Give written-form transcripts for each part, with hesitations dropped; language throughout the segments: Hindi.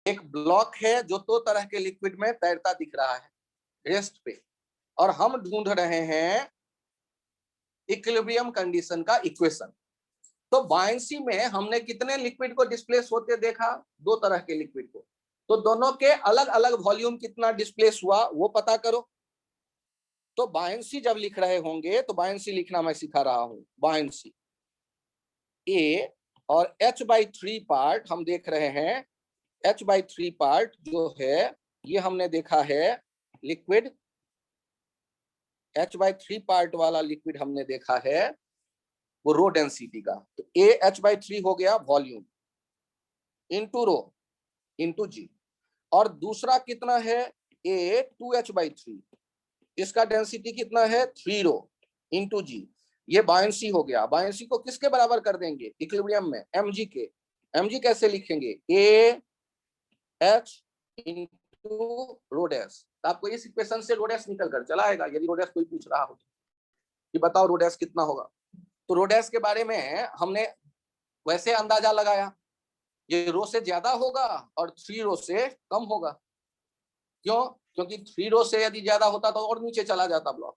एक ब्लॉक है जो दो तरह के लिक्विड में तैरता दिख रहा है रेस्ट पे, और हम ढूंढ रहे हैं इक्विलिब्रियम कंडीशन का इक्वेशन। तो बायंसी में हमने कितने लिक्विड को डिस्प्लेस होते देखा? दो तरह के लिक्विड को। तो दोनों के अलग अलग वॉल्यूम कितना डिस्प्लेस हुआ वो पता करो। तो बायंसी जब लिख रहे होंगे तो बायंसी लिखना मैं सिखा रहा हूं। बायंसी ए और H/3 पार्ट हम देख रहे हैं। H/3 पार्ट जो है ये हमने देखा है लिक्विड, H/3 पार्ट वाला लिक्विड हमने देखा है वो रो डेंसिटी का। तो A H/3 हो गया volume into rho into G, और दूसरा कितना है A 2H/3, इसका डेंसिटी कितना है 3 रो इंटू जी। ये बायंसी हो गया। बायंसी को किसके बराबर कर देंगे इक्विलिब्रियम में? mg के। mg कैसे लिखेंगे? A H into rho dash. आपको इस इक्वेशन से रो डैश निकल कर चला आएगा यदि रो डैश कोई पूछ रहा हो कि बताओ रो डैश कितना होगा। तो रो डैश के बारे में हमने वैसे अंदाजा लगाया, ये रो से ज्यादा होगा और 3 रो से कम होगा। क्यों? क्योंकि 3 रो से यदि ज्यादा होता तो और नीचे चला जाता ब्लॉक।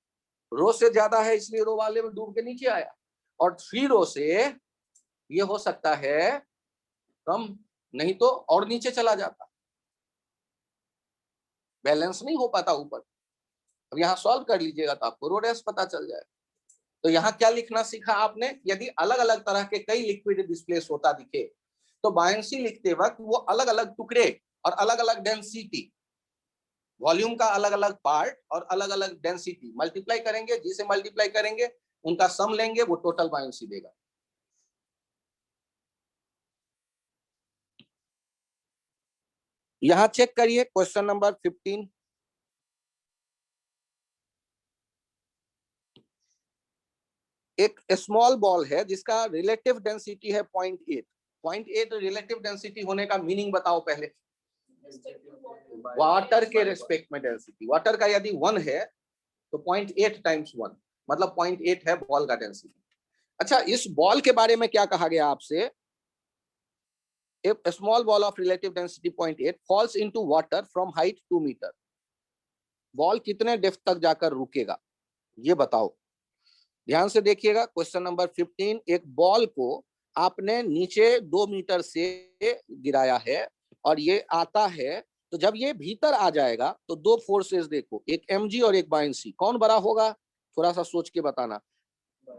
रो से ज्यादा है इसलिए रो वाले में डूब के नीचे आया, और 3 रो से ये हो सकता है कम, नहीं तो और नीचे चला जाता, बैलेंस नहीं हो पाता ऊपर। अब यहाँ सॉल्व कर लीजिएगा तो आपको रो डैश पता चल जाए। तो यहाँ क्या लिखना सीखा आपने? यदि अलग अलग तरह के कई लिक्विड डिस्प्लेस होता दिखे तो बायंसी लिखते वक्त वो अलग अलग टुकड़े और अलग अलग डेंसिटी, वॉल्यूम का अलग अलग पार्ट और अलग अलग डेंसिटी मल्टीप्लाई करेंगे, जिसे मल्टीप्लाई करेंगे उनका सम लेंगे, वो टोटल बायंसी देगा। यहां चेक करिए क्वेश्चन नंबर 15। एक स्मॉल बॉल है जिसका रिलेटिव डेंसिटी है 0.8। 0.8 रिलेटिव डेंसिटी होने का मीनिंग बताओ पहले। वाटर के रेस्पेक्ट में डेंसिटी, वाटर का यदि 1 है तो 0.8 टाइम्स 1 मतलब 0.8 है बॉल का डेंसिटी। अच्छा, इस बॉल के बारे में क्या कहा गया आपसे? If a small ball of relative density 0.8 falls into water from height 2 metre, ball कितने डेप्थ तक जाकर रुकेगा ये बताओ। ध्यान से देखिएगा क्वेश्चन नंबर 15। एक बॉल को आपने नीचे 2 मीटर से गिराया है और ये आता है, तो जब ये भीतर आ जाएगा तो दो फोर्सेस देखो, एक mg और एक बायंसी। कौन बड़ा होगा थोड़ा सा सोच के बताना।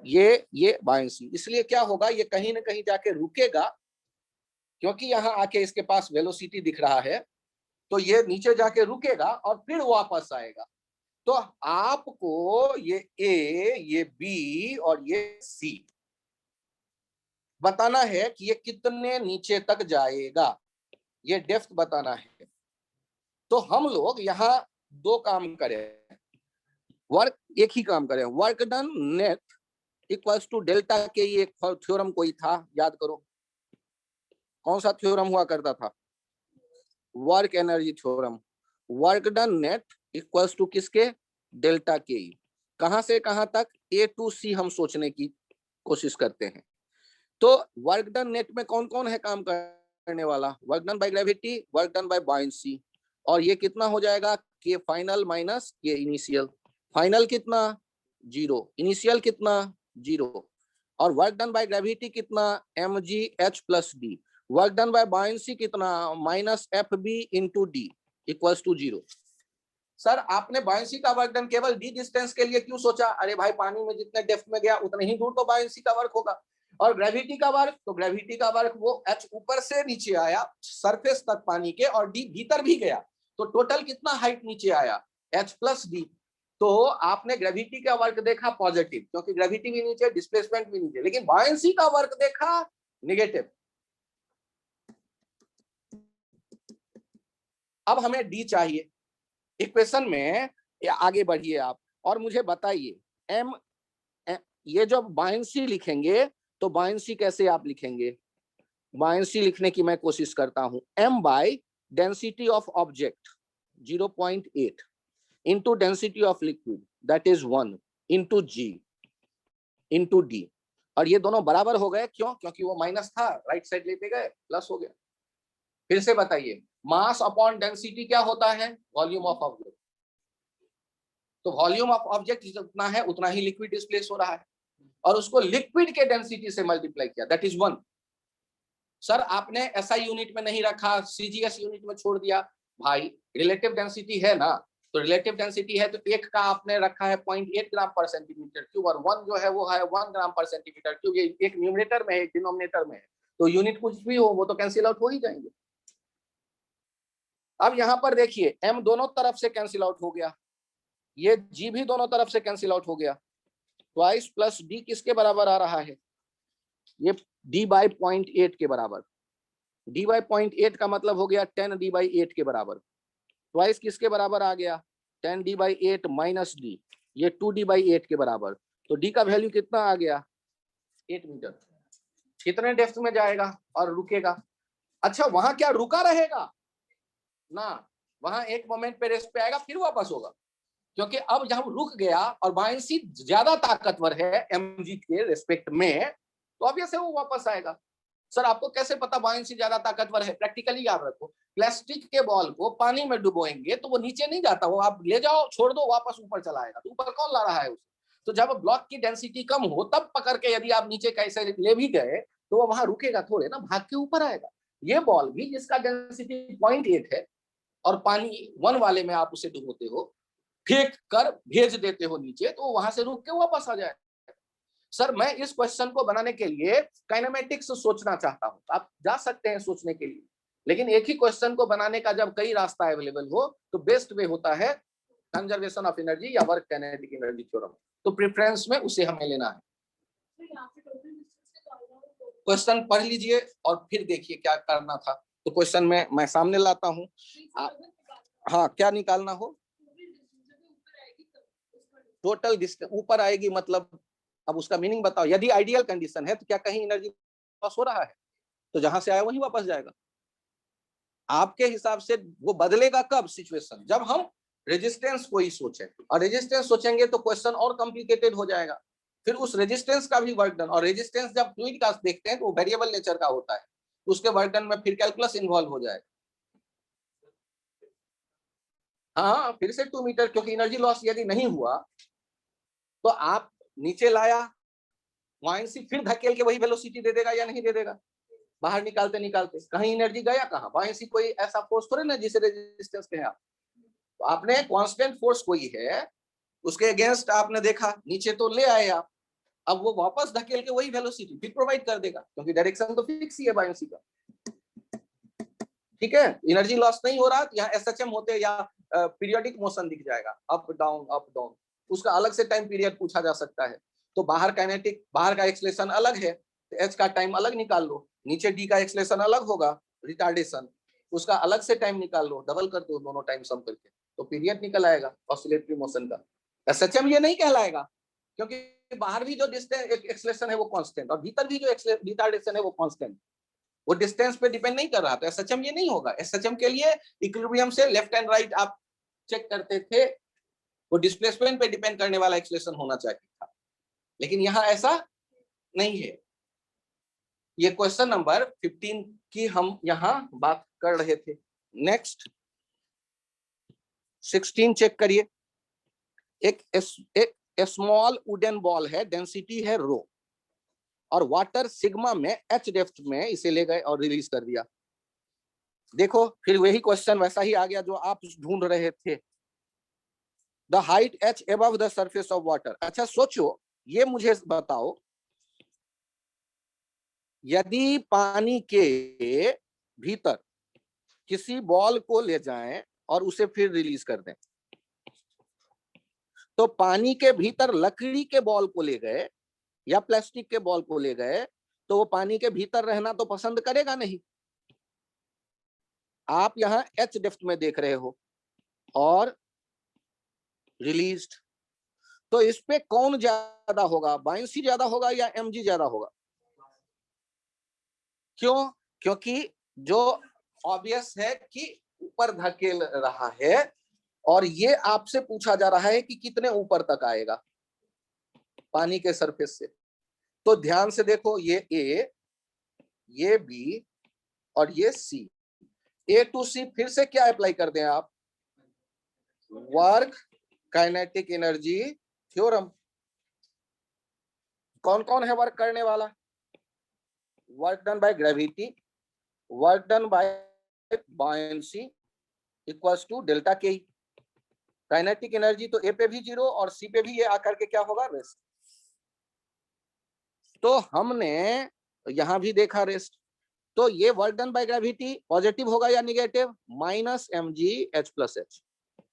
ये बायंसी। इसलिए क्या होगा, ये कहीं ना कहीं जाके रुकेगा क्योंकि यहाँ आके इसके पास वेलोसिटी दिख रहा है, तो ये नीचे जाके रुकेगा और फिर वापस आएगा। तो आपको ये ए, ये बी और ये सी बताना है कि ये कितने नीचे तक जाएगा, ये डेप्थ बताना है। तो हम लोग यहाँ दो काम करें, वर्क एक ही काम करें। Work done net equals to delta K, ये एक थ्योरम कोई था याद करो, कौन सा थ्योरम हुआ करता था? Work energy theorem. Work done net equals to किसके? Delta K. कहां से कहां तक? ए टू सी हम सोचने की कोशिश करते हैं। तो वर्क डन नेट में कौन कौन है काम करने वाला? Work done by gravity, work done by buoyancy, और ये कितना हो जाएगा? K final minus K initial. Final कितना? 0, इनिशियल कितना? 0, और वर्क डन बाय ग्रेविटी कितना? mg h plus D. Work done by buoyancy कितना? Minus F B into D equals to 0। Sir आपने बायंसी का वर्क डन केवल डी डिस्टेंस के लिए क्यों सोचा? अरे भाई पानी में जितने डेप्थ में गया उतने ही दूर तो बायंसी का वर्क होगा। और ग्रेविटी का वर्क, तो ग्रेविटी का वर्क वो एच ऊपर से नीचे आया सरफेस तक पानी के, और डी भीतर भी गया, तो टोटल कितना हाइट नीचे आया? H plus D. तो आपने ग्रेविटी का वर्क देखा पॉजिटिव, क्योंकि ग्रेविटी भी नीचे, डिस्प्लेसमेंट भी नीचे, लेकिन बायंसी का वर्क देखा नेगेटिव। अब हमें डी चाहिए। इक्वेशन में आगे बढ़िए आप और मुझे बताइए, एम ये जो बायंसी लिखेंगे तो बायंसी कैसे आप लिखेंगे? बायंसी लिखने की मैं कोशिश करता हूं। m by density of object 0.8 into density of liquid that is 1 into g into d, और ये दोनों बराबर हो गए। क्यों? क्योंकि वो माइनस था, राइट साइड लेते गए प्लस हो गया। फिर से बताइए, मास अपॉन डेंसिटी क्या होता है? Volume of object. तो वॉल्यूम ऑफ ऑब्जेक्ट जितना है उतना ही लिक्विड डिस्प्लेस हो रहा है, और उसको लिक्विड के डेंसिटी से मल्टीप्लाई किया, दैट इज 1। सर आपने एसआई यूनिट में नहीं रखा, सीजीएस यूनिट में छोड़ दिया। भाई रिलेटिव डेंसिटी है ना, तो रिलेटिव डेंसिटी है तो एक का आपने रखा है 0.8 ग्राम पर सेंटीमीटर क्यूब, और 1 जो है वो है 1 ग्राम पर सेंटीमीटर क्यूब। ये एक न्यूमरेटर में है, एक डिनोमिनेटर में है, तो यूनिट कुछ भी हो वो तो कैंसिल आउट हो ही जाएंगे। अब यहां पर देखिए, m दोनों तरफ से कैंसिल आउट हो गया, ये g भी दोनों तरफ से कैंसिल आउट हो गया, ट्वाइस प्लस d किसके बराबर आ रहा है? ये d बाई 0.8 के बराबर। d बाई 0.8 का मतलब हो गया 10d बाई 8 के बराबर। ट्वाइस किसके बराबर आ गया? 10d बाई 8 माइनस d, ये 2d बाई 8 के बराबर। तो d का वैल्यू कितना आ गया? 8 मीटर। कितने डेप्थ में जाएगा और रुकेगा? अच्छा वहां क्या रुका रहेगा ना, वहां एक मोमेंट पे रेस्ट पे आएगा फिर वापस होगा, क्योंकि अब जब रुक गया और बायंसी ज्यादा ताकतवर है mg के रेस्पेक्ट में, तो अब से वो वापस आएगा। सर आपको कैसे पता बायंसी ज्यादा ताकतवर है? प्रैक्टिकली याद रखो, प्लास्टिक के बॉल को पानी में डुबोएंगे तो वो नीचे नहीं जाता, वो आप ले जाओ छोड़ दो वापस ऊपर चला आएगा, तो ऊपर कौन ला रहा है उसे? तो जब ब्लॉक की डेंसिटी कम हो तब पकड़ के यदि आप नीचे कैसे ले भी गए तो वो वहां रुकेगा थोड़े ना, भाग के ऊपर आएगा। ये बॉल भी जिसका डेंसिटी 0.8 है और पानी 1 वाले में आप उसे डुबोते हो, फेंक कर भेज देते हो नीचे, तो वहां से रुक के वापस आ जाए। सर मैं इस क्वेश्चन को बनाने के लिए काइनेमेटिक्स सोचना चाहता हूं, आप जा सकते हैं सोचने के लिए, लेकिन एक ही क्वेश्चन को बनाने का जब कई रास्ता अवेलेबल हो तो बेस्ट वे होता है कंजर्वेशन ऑफ एनर्जी या वर्क काइनेटिक एनर्जी थ्योरम, तो प्रेफरेंस में उसे हमें लेना है। क्वेश्चन पढ़ लीजिए और फिर देखिए क्या करना था। तो क्वेश्चन में मैं सामने लाता हूँ। हाँ क्या निकालना हो? टोटल डिस्टेंस ऊपर आएगी, मतलब अब उसका मीनिंग बताओ। यदि आइडियल कंडीशन है तो क्या कहीं एनर्जी लॉस हो रहा है? तो जहां से आया वहीं वापस जाएगा। आपके हिसाब से वो बदलेगा कब सिचुएशन? जब हम रेजिस्टेंस को ही सोचें, और रेजिस्टेंस सोचेंगे तो क्वेश्चन और कॉम्प्लिकेटेड हो जाएगा। फिर उस रेजिस्टेंस का भी वर्क डन, और रेजिस्टेंस जब फ्लूइड का देखते हैं तो वो वेरिएबल नेचर का होता है, तो उसके वर्क डन में फिर कैलकुलस इन्वॉल्व हो जाएगा। हाँ फिर से 2 मीटर, क्योंकि एनर्जी लॉस यदि नहीं हुआ तो आप नीचे लाया, वहां से फिर धकेल के वही वेलोसिटी दे देगा या नहीं दे देगा? बाहर निकालते निकालते कहीं एनर्जी गया कहाँ? वहां से कोई ऐसा फोर्स थोड़े ना जिसे रेजिस्टेंस कहे आप। तो आपने कांस्टेंट फोर्स कोई है उसके अगेंस्ट आपने देखा, नीचे तो ले आए आप, अब वो वापस धकेल के वही वेलोसिटी फिर प्रोवाइड कर देगा, क्योंकि डायरेक्शन तो फिक्स ही है बायोसी का। ठीक है, एनर्जी लॉस नहीं हो रहा, यहाँ एसएचएम होते या पीरियोडिक मोशन दिख जाएगा, अप डाउन, उसका अलग से टाइम पीरियड पूछा जा सकता है। तो बाहर काइनेटिक, बाहर का एक्सलेशन अलग है तो एच का टाइम अलग निकाल लो, नीचे डी का एक्सलेशन अलग होगा रिटार्डेशन, उसका अलग से टाइम निकाल लो, डबल कर दो दोनों टाइम सम करके, तो पीरियड निकल आएगा ऑसिलेटरी मोशन का। एसएचएम ये नहीं कहलाएगा, क्योंकि बाहर भी जो डिस्टेंस एक्सलेशन है वो कांस्टेंट, और भीतर भी जो रिटार्डेशन है वो कांस्टेंट, वो डिस्टेंस पे डिपेंड नहीं कर रहा। तो एसएचएम ये नहीं होगा। एसएचएम के लिए इक्विलिब्रियम से लेफ्ट एंड राइट आप चेक करते थे, वो डिस्प्लेसमेंट पे डिपेंड करने वाला एक्सलेशन होना चाहिए था, लेकिन यहाँ ऐसा नहीं है। ये क्वेश्चन नंबर 15 की हम यहाँ बात कर रहे थे। नेक्स्ट 16 चेक करिए। एक स्मॉल वुडन बॉल है, डेंसिटी है रो, और वाटर सिग्मा में एच डेप्थ में इसे ले गए और रिलीज कर दिया। देखो फिर वही क्वेश्चन वैसा ही आ गया जो आप ढूंढ रहे थे, the height H above the surface of water. अच्छा सोचो, ये मुझे बताओ, यदि पानी के भीतर किसी बॉल को ले जाएं और उसे फिर रिलीज कर दें, तो पानी के भीतर लकड़ी के बॉल को ले गए या प्लास्टिक के बॉल को ले गए, तो वो पानी के भीतर रहना तो पसंद करेगा नहीं। आप यहाँ एच डेप्थ में देख रहे हो और रिलीज्ड, तो इस पे कौन ज्यादा होगा? बायंसी ज्यादा होगा या mg ज्यादा होगा? क्यों? क्योंकि जो ऑब्वियस है कि ऊपर धकेल रहा है, और ये आपसे पूछा जा रहा है कि कितने ऊपर तक आएगा पानी के सरफेस से। तो ध्यान से देखो, ये ए, ये बी और ये सी, ए टू सी फिर से क्या अप्लाई कर दें आप, वर्क काइनेटिक एनर्जी थ्योरम। कौन कौन है वर्क करने वाला, work done by gravity, work done by buoyancy equals to delta K. Kinetic energy तो ए पे भी 0 और सी पे भी ये आकर के क्या होगा, रेस्ट। तो हमने यहां भी देखा रेस्ट। तो ये work done by gravity positive होगा या निगेटिव, माइनस mg(h+h).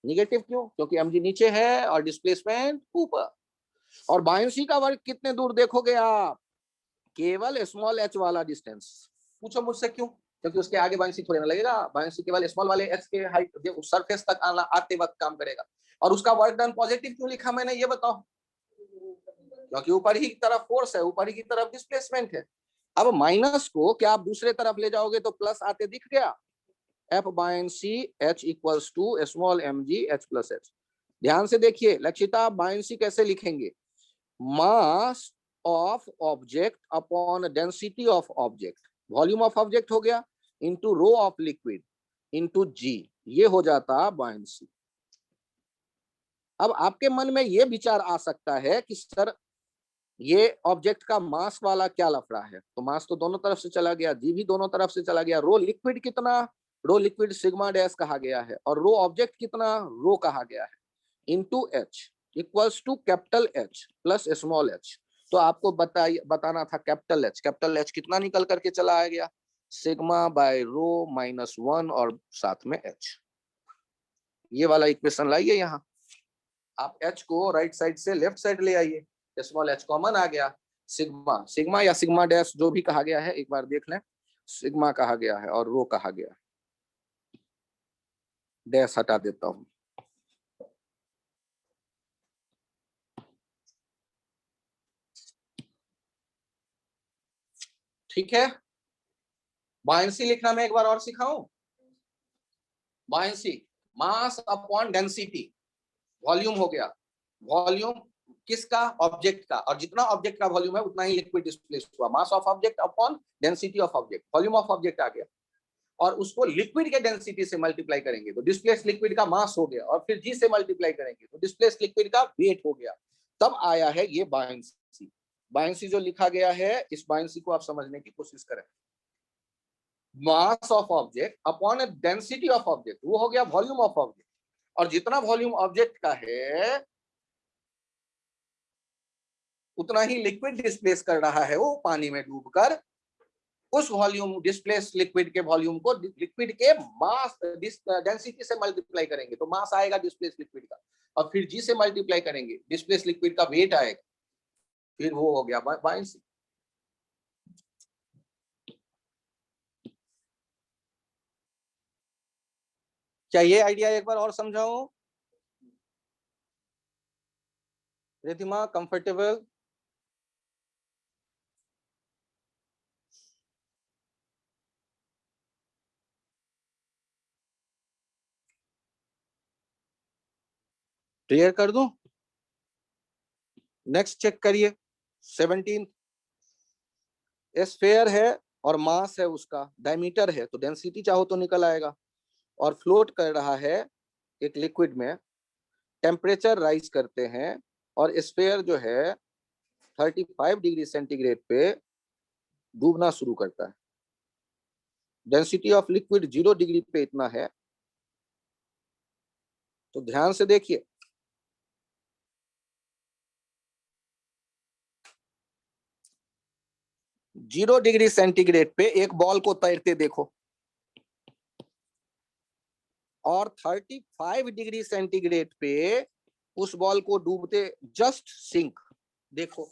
निगेटिव क्यों, क्योंकि mg नीचे है और डिस्प्लेसमेंट ऊपर। और बायंसी का वर्क कितने दूर देखोगे आप, केवल स्मॉल h वाला डिस्टेंस। पूछो मुझसे क्यों, क्योंकि उसके आगे बायंसी थोड़े ना लगेगा, बायंसी केवल स्मॉल वाले h के हाइट सरफेस तक आना आते वक्त काम करेगा। और उसका वर्क डन पॉजिटिव क्यों लिखा मैंने, ये बताओ, क्योंकि ऊपर ही की तरफ फोर्स है, ऊपर ही की तरफ डिस्प्लेसमेंट है। अब माइनस को क्या आप दूसरे तरफ ले जाओगे तो प्लस आते दिख गया, F/c h equals to small mg(h+h). ध्यान से देखिए लक्षिता, बायंसी कैसे लिखेंगे, mass of object upon density of object, volume of object हो गया into rho of liquid into g, ये हो जाता बायंसी। अब आपके मन में ये विचार आ सकता है कि सर ये ऑब्जेक्ट का मास वाला क्या लफड़ा है, तो मास तो दोनों तरफ से चला गया, जी भी दोनों तरफ से चला गया, रो लिक्विड कितना, रो लिक्विड सिग्मा डैश कहा गया है, और रो ऑब्जेक्ट कितना, रो कहा गया है, into h equals to capital H plus small h. तो आपको बताना था कैपिटल एच कितना निकल करके चला आ गया, सिग्मा बाय रो -1 और साथ में एच। ये वाला इक्वेशन लाइए यहाँ, आप एच को राइट साइड से लेफ्ट साइड ले आइए, स्मॉल एच कॉमन आ गया, सिग्मा सिग्मा या सिग्मा डैश जो भी कहा गया है एक बार देख लें, सिग्मा कहा गया है और रो कहा गया, डैश हटा देता हूं। ठीक है, बायंसी लिखना मैं एक बार और सिखाऊं। Buoyancy mass upon density, volume हो गया, वॉल्यूम किसका, ऑब्जेक्ट का, और जितना ऑब्जेक्ट का वॉल्यूम है उतना ही लिक्विड डिस्प्लेस हुआ, mass of object upon density of object, volume of object आ गया, और उसको लिक्विड के डेंसिटी से मल्टीप्लाई करेंगे तो डिस्प्लेस लिक्विड का मास हो गया, और फिर जी से मल्टीप्लाई करेंगे तो डिस्प्लेस लिक्विड का वेट हो गया, तब आया है ये बायंसी। बायंसी जो लिखा गया है, इस बायंसी को आप समझने की कोशिश करें, मास of object upon density of object, वो हो गया वॉल्यूम ऑफ ऑब्जेक्ट, और जितना वॉल्यूम ऑब्जेक्ट का है उतना ही लिक्विड डिस्प्लेस कर रहा है वो पानी में डूबकर, उस वॉल्यूम डिस्प्लेस लिक्विड के वॉल्यूम को लिक्विड के मास डेंसिटी से मल्टीप्लाई करेंगे तो मास आएगा डिस्प्लेस लिक्विड का, और फिर जी से मल्टीप्लाई करेंगे डिस्प्लेस लिक्विड का वेट आएगा, फिर वो हो गया बायंसी। क्या ये आइडिया एक बार और समझाऊं, रिधिमा कंफर्टेबल? क्लियर कर दूं? नेक्स्ट चेक करिए 17, स्फीयर है और मास है उसका, डायमीटर है तो डेंसिटी चाहो तो निकल आएगा, और फ्लोट कर रहा है एक लिक्विड में, टेम्परेचर राइज करते हैं और स्फीयर जो है 35 डिग्री सेंटीग्रेड पे डूबना शुरू करता है, डेंसिटी ऑफ लिक्विड 0 डिग्री पे इतना है। तो ध्यान से देखिए, जीरो डिग्री सेंटीग्रेड पे एक बॉल को तैरते देखो, और 35 डिग्री सेंटीग्रेड पे उस बॉल को डूबते जस्ट सिंक देखो।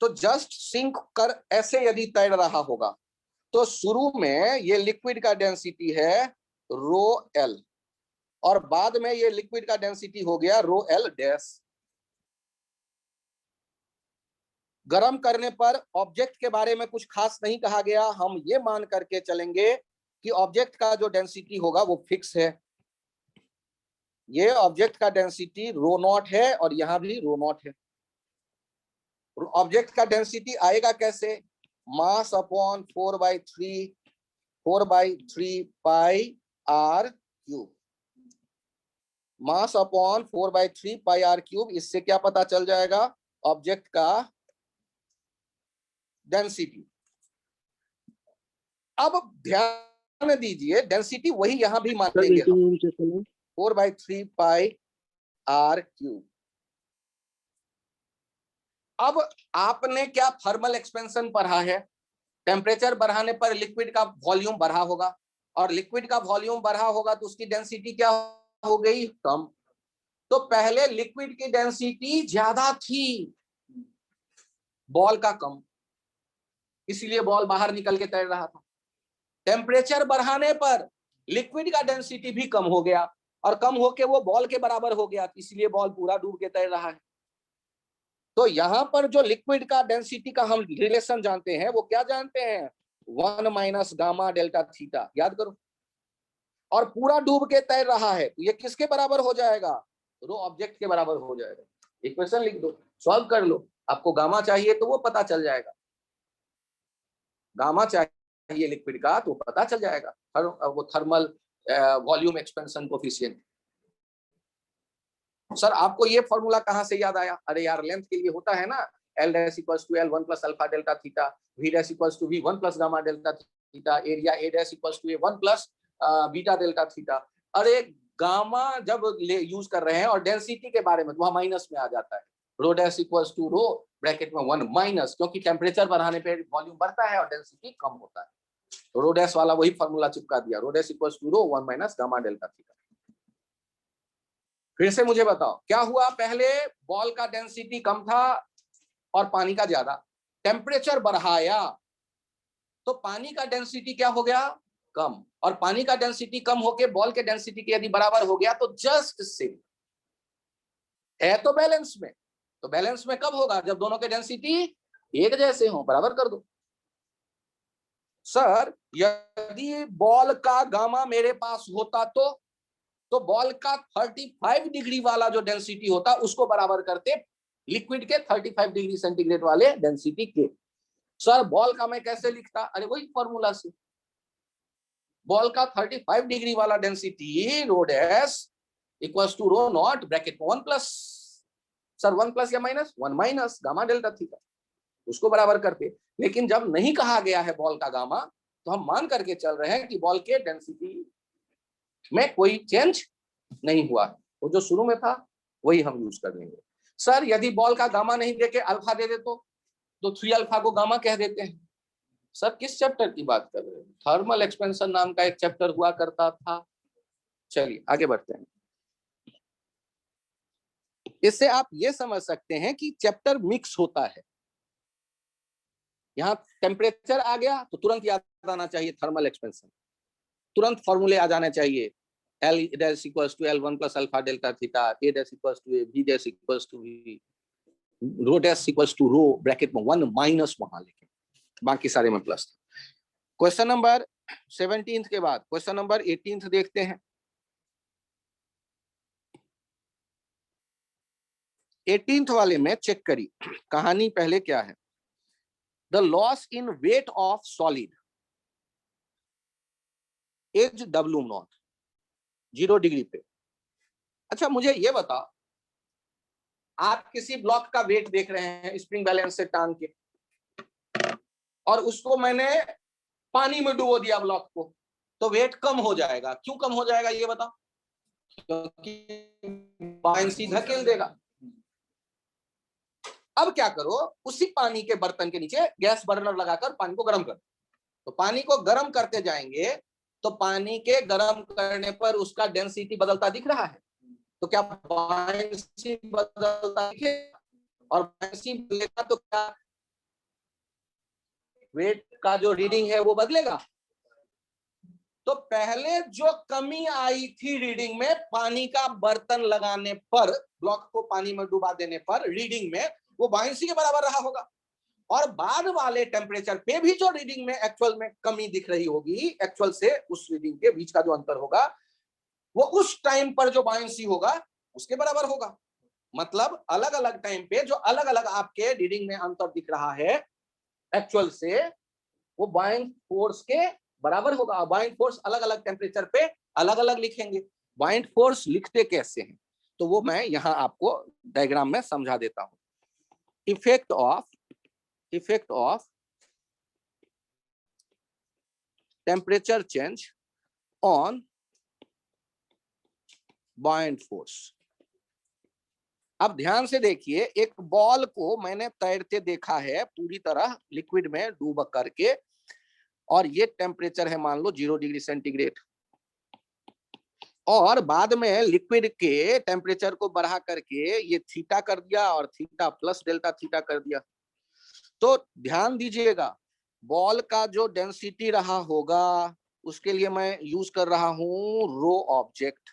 तो जस्ट सिंक कर ऐसे यदि तैर रहा होगा तो शुरू में ये लिक्विड का डेंसिटी है रो एल, और बाद में ये लिक्विड का डेंसिटी हो गया रो एल डैश। गर्म करने पर ऑब्जेक्ट के बारे में कुछ खास नहीं कहा गया, हम ये मान करके चलेंगे कि ऑब्जेक्ट का जो डेंसिटी होगा वो फिक्स है, ये ऑब्जेक्ट का डेंसिटी रो नॉट है और यहां भी रो नॉट है। ऑब्जेक्ट का डेंसिटी आएगा कैसे, mass upon 4/3 4/3 pi r cube, mass upon 4/3 pi r cube. इससे क्या पता चल जाएगा? ऑब्जेक्ट का डेंसिटी। अब ध्यान दीजिए, डेंसिटी वही यहां भी मानेंगे हम, 4/3 पाई आर क्यूब। अब आपने क्या थर्मल एक्सपेंशन पढ़ा है? टेम्परेचर बढ़ाने पर लिक्विड का वॉल्यूम बढ़ा होगा, और लिक्विड का वॉल्यूम बढ़ा होगा तो उसकी डेंसिटी क्या हो गई? कम। तो पहले लिक्विड की डेंसिटी ज्यादा थी, बॉल का कम, इसलिए बॉल बाहर निकल के तैर रहा था। टेम्परेचर बढ़ाने पर लिक्विड का डेंसिटी भी कम हो गया, और कम होके वो बॉल के बराबर हो गया, इसलिए बॉल पूरा डूब के तैर रहा है। तो यहां पर जो लिक्विड का डेंसिटी का हम रिलेशन जानते हैं, वो क्या जानते हैं? 1 - गामा डेल्टा थीटा, याद करो। और पूरा डूब के तैर रहा है, तो ये किसके बराबर हो जाएगा? रो ऑब्जेक्ट के बराबर हो जाएगा। इक्वेशन लिख दो, सॉल्व कर लो। आपको गामा चाहिए तो वो पता चल जाएगा, गामा चाहिए लिक्विड का तो पता चल जाएगा, वो thermal volume expansion coefficient. Sir आपको ये फॉर्मूला कहां से याद आया? अरे यार, लेंथ के लिए होता है ना, L' = L1 + alpha delta theta, V' = V1 + gamma delta theta, area A' = A1 + beta delta theta. अरे गामा जब यूज कर रहे हैं और डेंसिटी के बारे में, तो वहां माइनस में आ जाता है। Rho dash equals to rho bracket में 1 माइनस, क्योंकि टेम्परेचर बढ़ाने पे वॉल्यूम बढ़ता है और डेंसिटी कम होता है। तो रो डैश वाला वही फॉर्मूला चिपका दिया, rho dash equals to rho 1 - gamma delta theta. फिर से मुझे बताओ क्या हुआ? पहले बॉल का डेंसिटी कम था और पानी का ज्यादा, टेम्परेचर बढ़ाया तो पानी का डेंसिटी क्या हो गया? कम। और पानी का डेंसिटी कम होके बॉल के डेंसिटी के यदि बराबर हो गया तो जस्ट सेम है। तो बैलेंस में, तो बैलेंस में कब होगा? जब दोनों के डेंसिटी एक जैसे हो, बराबर कर दो। सर यदि बॉल का गामा मेरे पास होता तो बॉल का 35 डिग्री वाला जो डेंसिटी होता उसको बराबर करते लिक्विड के 35 डिग्री सेंटीग्रेड वाले डेंसिटी के। सर बॉल का मैं कैसे लिखता? अरे वही फॉर्मूला से, बॉल का 35 डिग्री वाला density rho dash equals to rho nought bracket 1 plus, sir 1 plus या minus? 1 minus gamma delta theta, उसको बराबर करते। लेकिन जब नहीं कहा गया है बॉल का गामा, तो हम मान करके चल रहे हैं कि बॉल के डेंसिटी में कोई चेंज नहीं हुआ, वो जो शुरू में था वही हम यूज कर लेंगे। सर यदि बॉल का गामा नहीं देके अल्फा दे दे तो 3 अल्फा को गामा कह देते हैं। सर किस चैप्टर की बात कर रहे हैं? थर्मल एक्सपेंशन नाम का एक चैप्टर हुआ करता था। चलिए आगे बढ़ते हैं। इससे आप ये समझ सकते हैं कि चैप्टर मिक्स होता है। यहाँ टेम्परेचर आ गया तो तुरंत याद आना चाहिए थर्मल एक्सपेंशन, तुरंत फॉर्मूले आ जाने चाहिए। L' = L1 + alpha delta theta, A' = A, B' = V, rho dash equals to rho bracket में 1 माइनस वहां लिखे, बाकी सारे में प्लस। क्वेश्चन नंबर 17 के बाद क्वेश्चन नंबर 18 देखते हैं। 18 वाले में चेक करिए कहानी पहले क्या है। The loss in weight of solid is W0, 0 degree पे। अच्छा मुझे ये बताओ, आप किसी ब्लॉक का वेट देख रहे हैं स्प्रिंग बैलेंस से टांग के, और उसको मैंने पानी में डुबो दिया ब्लॉक को, तो वेट कम हो जाएगा। क्यों कम हो जाएगा ये बताओ? क्योंकि बायंसी धकेल देगा। अब क्या करो, उसी पानी के बर्तन के नीचे गैस बर्नर लगाकर पानी को गर्म कर, तो पानी को गर्म करते जाएंगे तो पानी के गर्म करने पर उसका डेंसिटी बदलता दिख रहा है। तो क्या बायंसी बदलता दिखेगा? और बायंसी बदलेगा तो क्या वेट का जो रीडिंग है वो बदलेगा? तो पहले जो कमी आई थी रीडिंग में पानी का बर्तन लगाने पर, ब्लॉक को पानी में डुबा देने पर रीडिंग में, वो बायंसी के बराबर रहा होगा। और बाद वाले टेम्परेचर पे भी जो रीडिंग में एक्चुअल में कमी दिख रही होगी, एक्चुअल से उस रीडिंग के बीच का जो अंतर होगा, वो उस टाइम पर जो बायंसी होगा उसके बराबर होगा। मतलब अलग अलग टाइम पे जो अलग अलग आपके रीडिंग में अंतर दिख रहा है एक्चुअल से, वो बाइंग फोर्स के बराबर होगा। बाइंड फोर्स अलग अलग टेम्परेचर पे अलग अलग लिखेंगे। बाइंड फोर्स लिखते कैसे हैं तो वो मैं यहाँ आपको डायग्राम में समझा देता हूँ। Effect of temperature change on bind force. अब ध्यान से देखिए, एक बॉल को मैंने तैरते देखा है पूरी तरह लिक्विड में डूब करके, और ये टेम्परेचर है मान लो 0 डिग्री सेंटीग्रेड, और बाद में लिक्विड के टेम्परेचर को बढ़ा करके ये थीटा कर दिया और थीटा प्लस डेल्टा थीटा कर दिया। तो ध्यान दीजिएगा, बॉल का जो डेंसिटी रहा होगा उसके लिए मैं यूज कर रहा हूं रो ऑब्जेक्ट,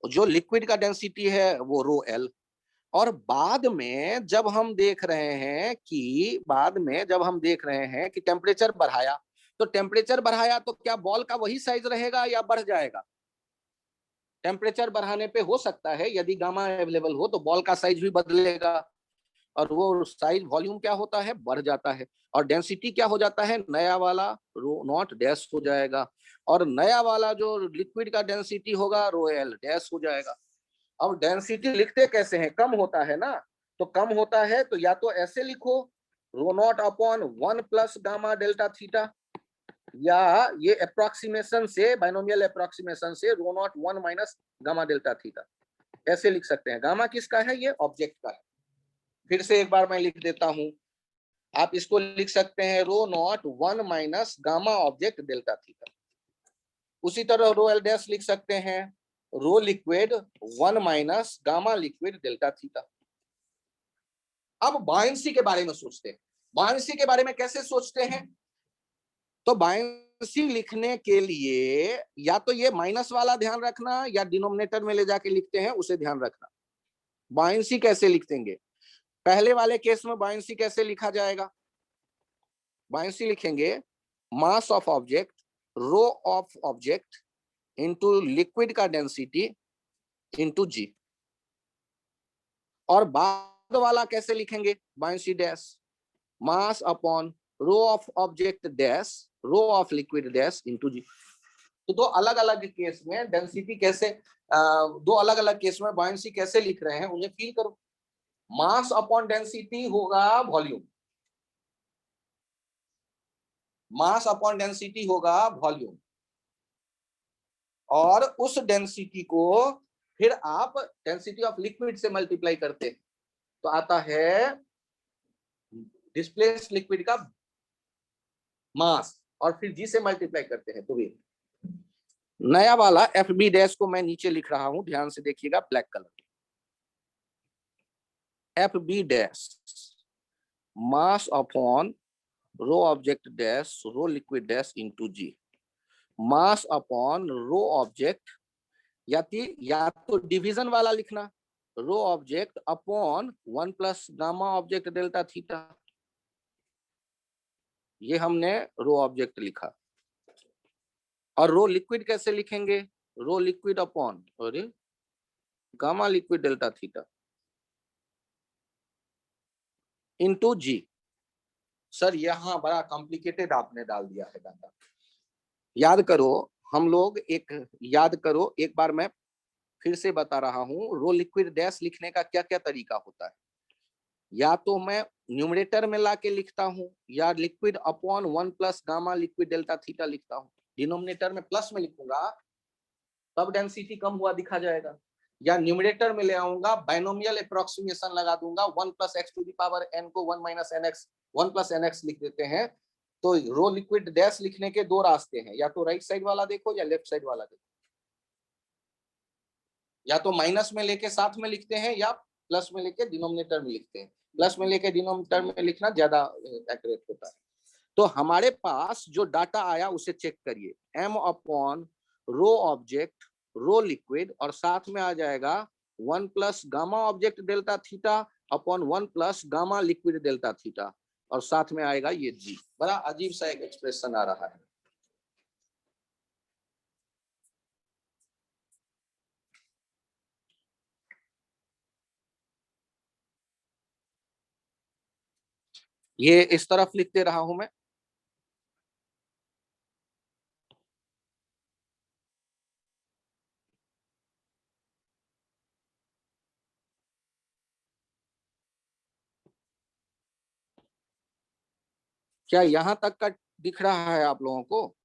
जो लिक्विड का डेंसिटी है वो रो एल। और बाद में जब हम देख रहे हैं कि टेम्परेचर बढ़ाया, तो टेम्परेचर बढ़ाया तो क्या बॉल का वही साइज रहेगा या बढ़ जाएगा? टेम्परेचर बढ़ाने पे हो सकता है यदि गामा अवेलेबल हो तो बॉल का साइज भी बदलेगा, और वो साइज वॉल्यूम क्या होता है, बढ़ जाता है, और डेंसिटी क्या हो जाता है, नया वाला रो नॉट डैश हो जाएगा, और नया वाला जो लिक्विड का डेंसिटी होगा रो एल डैश हो जाएगा। अब डेंसिटी लिखते कैसे हैं, कम होता है ना, तो कम होता है तो या तो ऐसे लिखो rho nought upon 1 plus gamma delta theta, या ये अप्रोक्सीमेशन से, बाइनोमियल अप्रोक्सीमेशन से rho nought 1 minus gamma delta theta, ऐसे लिख सकते हैं। गामा किसका है, ये ऑब्जेक्ट का है। फिर से एक बार मैं लिख देता हूं, आप इसको लिख सकते हैं rho nought 1 minus gamma object delta theta. उसी तरह रो एल डैश लिख सकते हैं rho liquid 1 minus gamma liquid delta theta. अब बायंसी के बारे में सोचते हैं। बायंसी के बारे में कैसे सोचते हैं, तो बायंसी लिखने के लिए या तो ये माइनस वाला ध्यान रखना या डिनोमिनेटर में ले जाके लिखते हैं उसे ध्यान रखना। बायंसी कैसे लिखेंगे, पहले वाले केस में बायंसी कैसे लिखा जाएगा, बायंसी लिखेंगे mass of object rho of object into liquid का डेंसिटी इनटू जी। और बाद वाला कैसे लिखेंगे, buoyancy dash mass upon rho of object dash rho of liquid dash into G. तो दो अलग अलग केस में डेंसिटी कैसे, दो अलग अलग केस में बायंसी कैसे लिख रहे हैं उन्हें फील करो। मास अपॉन डेंसिटी होगा वॉल्यूम, मास अपॉन डेंसिटी होगा वॉल्यूम, और उस डेंसिटी को फिर आप डेंसिटी ऑफ लिक्विड से मल्टीप्लाई करते हैं तो आता है डिस्प्लेस्ड लिक्विड का मास, और फिर जी से मल्टीप्लाई करते हैं तो भी नया वाला एफ बी डैश को मैं नीचे लिख रहा हूं, ध्यान से देखिएगा black colour, F B dash mass upon rho object dash rho liquid dash into G, mass upon rho object, या तो डिवीजन वाला लिखना rho object upon 1 plus gamma object delta theta, ये हमने रो ऑब्जेक्ट लिखा। और रो लिक्विड कैसे लिखेंगे, रो लिक्विड अपॉन अरे gamma liquid delta theta into G. Sir यहाँ बड़ा कॉम्प्लिकेटेड आपने डाल दिया है डाटा, याद करो हम लोग याद करो एक बार मैं फिर से बता रहा हूँ, रो लिक्विड डैश लिखने का क्या क्या तरीका होता है। या तो मैं न्यूमरेटर में लाके लिखता हूँ, या liquid upon 1 plus gamma liquid delta theta लिखता हूँ, डिनोमिनेटर में प्लस में लिखूंगा तब डेंसिटी कम हुआ दिखा जाएगा, या न्यूमरेटर में ले आऊंगा बाइनोमियल अप्रोक्सीमेशन लगा दूंगा 1 plus x to the power n को 1 minus n x 1 plus n x लिख देते हैं। तो रो लिक्विड डैश लिखने के दो रास्ते हैं, या तो राइट साइड वाला देखो या लेफ्ट साइड वाला देखो, या तो माइनस में लेके साथ में लिखते हैं या प्लस में लेके डिनोमिनेटर में लिखते हैं। प्लस में लेके डिनोमिनेटर में लिखना ज्यादा एक्यूरेट होता है। तो हमारे पास जो डाटा आया उसे चेक करिए, M upon rho object rho liquid, और साथ में आ जाएगा 1 plus gamma object delta theta upon 1 plus gamma liquid delta theta, और साथ में आएगा ये जी। बड़ा अजीब सा एक एक्सप्रेशन आ रहा है। ये इस तरफ लिख दे रहा हूं मैं, क्या यहां तक का दिख रहा है आप लोगों को?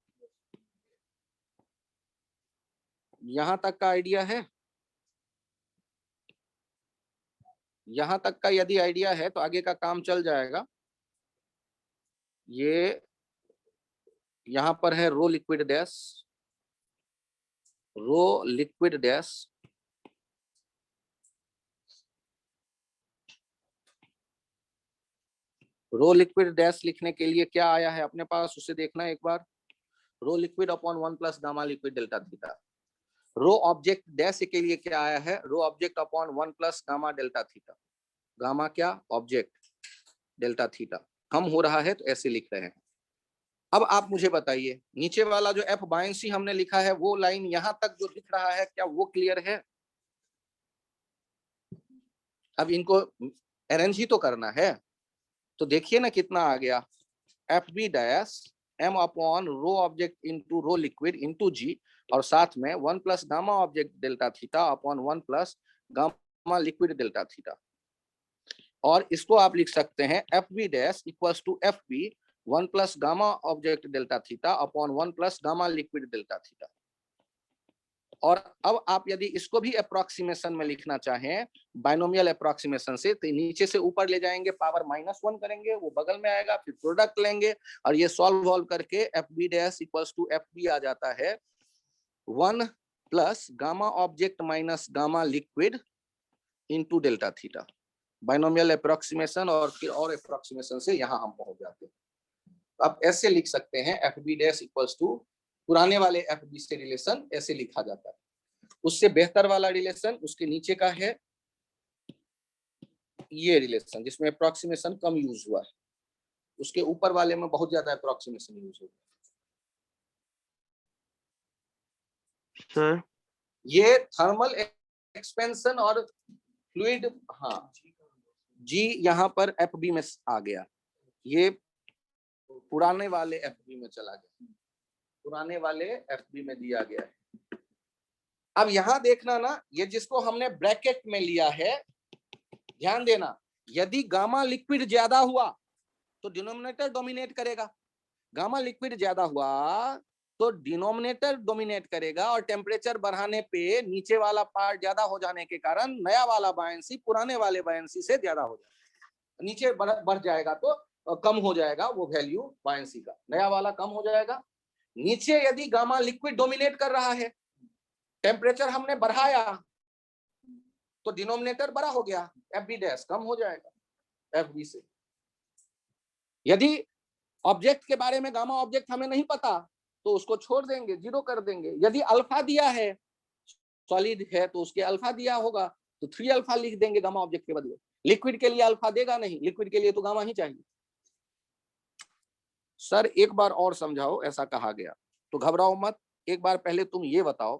यहां तक का आइडिया है? यहां तक का यदि आइडिया है तो आगे का काम चल जाएगा। ये यहां पर है रो liquid dash, rho liquid dash, rho liquid dash लिखने के लिए क्या आया है अपने पास उसे देखना एक बार। Rho liquid upon 1 plus gamma liquid delta theta. Rho object dash के लिए क्या आया है? Rho object upon 1 plus gamma delta theta. Gamma क्या? Object, delta theta. हम हो रहा है तो ऐसे लिख रहे हैं। अब आप मुझे बताइए, नीचे वाला जो एफ बायंसी हमने लिखा है वो लाइन यहां तक जो दिख रहा है क्या वो क्लियर है? अब इनको अरेंज ही तो करना है, तो देखिए ना कितना आ गया। F B dash M upon rho object into rho liquid into G, और साथ में 1 plus gamma object delta theta upon 1 plus gamma liquid delta theta. और इसको आप लिख सकते हैं F B dash equals to F B 1 plus gamma object delta theta upon 1 plus gamma liquid delta theta. और अब आप यदि इसको भी अप्रोक्सीमेशन में लिखना चाहें बाइनोमियल अप्रोक्सीमेशन से, तो नीचे से ऊपर ले जाएंगे, पावर -1 करेंगे, वो बगल में आएगा, फिर प्रोडक्ट लेंगे और ये सॉल्व करके F B dash equals to F B आ जाता है 1 plus gamma object minus gamma liquid into delta theta. Binomial approximation और फिर और अप्रोक्सीमेशन से यहाँ हम पहुंच जाते हैं। आप ऐसे लिख सकते हैं F B dash equals to पुराने वाले एफ बी से रिलेशन ऐसे लिखा जाता है। उससे बेहतर वाला रिलेशन उसके नीचे का है, ये रिलेशन जिसमें अप्रोक्सीमेशन कम यूज हुआ है, उसके ऊपर वाले में बहुत ज्यादा अप्रोक्सीमेशन यूज हुआ। सर ये थर्मल एक्सपेंशन और फ्लूइड, हाँ जी यहाँ पर एफ बी में आ गया, ये पुराने वाले एफ बी में चला गया, पुराने वाले एफ बी में दिया गया है। अब यहां देखना ना, ये जिसको हमने ब्रैकेट में लिया है, ध्यान देना, यदि गामा लिक्विड ज्यादा हुआ तो डिनोमिनेटर डोमिनेट करेगा, गामा लिक्विड ज्यादा हुआ तो डिनोमिनेटर डोमिनेट करेगा, और टेम्परेचर बढ़ाने पे नीचे वाला पार्ट ज्यादा हो जाने के कारण नया वाला बायंसी पुराने वाले बायंसी से ज्यादा हो जाएगा, नीचे बढ़ जाएगा तो कम हो जाएगा वो वैल्यू बायंसी का, नया वाला कम हो जाएगा। नीचे यदि गामा लिक्विड डोमिनेट कर रहा है, टेम्परेचर हमने बढ़ाया तो डिनोमिनेटर बड़ा हो गया, एफ बी डैश कम हो जाएगा एफ बी से। यदि ऑब्जेक्ट के बारे में गामा ऑब्जेक्ट हमें नहीं पता तो उसको छोड़ देंगे, 0 कर देंगे। यदि अल्फा दिया है, सॉलिड है तो उसके अल्फा दिया होगा तो 3 अल्फा लिख देंगे गामा ऑब्जेक्ट के बदले। लिक्विड के लिए अल्फा देगा नहीं, लिक्विड के लिए तो गामा ही चाहिए। सर एक बार और समझाओ, ऐसा कहा गया तो घबराओ मत, एक बार पहले तुम ये बताओ,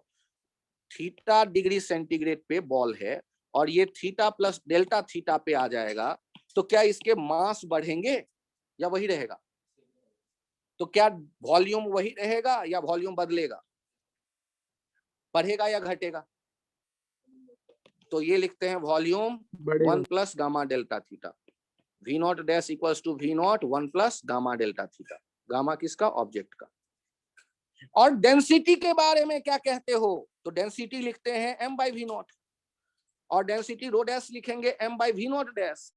थीटा डिग्री सेंटीग्रेड पे बॉल है और ये थीटा प्लस डेल्टा थीटा पे आ जाएगा, तो क्या इसके मास बढ़ेंगे या वही रहेगा? तो क्या वॉल्यूम वही रहेगा या वॉल्यूम बदलेगा, बढ़ेगा या घटेगा? तो ये लिखते हैं volume 1 plus gamma delta theta, V naught dash equals to V naught 1 plus gamma delta theta. Gamma किसका? ऑब्जेक्ट का। और डेंसिटी के बारे में क्या कहते हो? तो डेंसिटी लिखते हैं m बाई वी नॉट, और डेंसिटी रो डैश लिखेंगे m by V naught dash,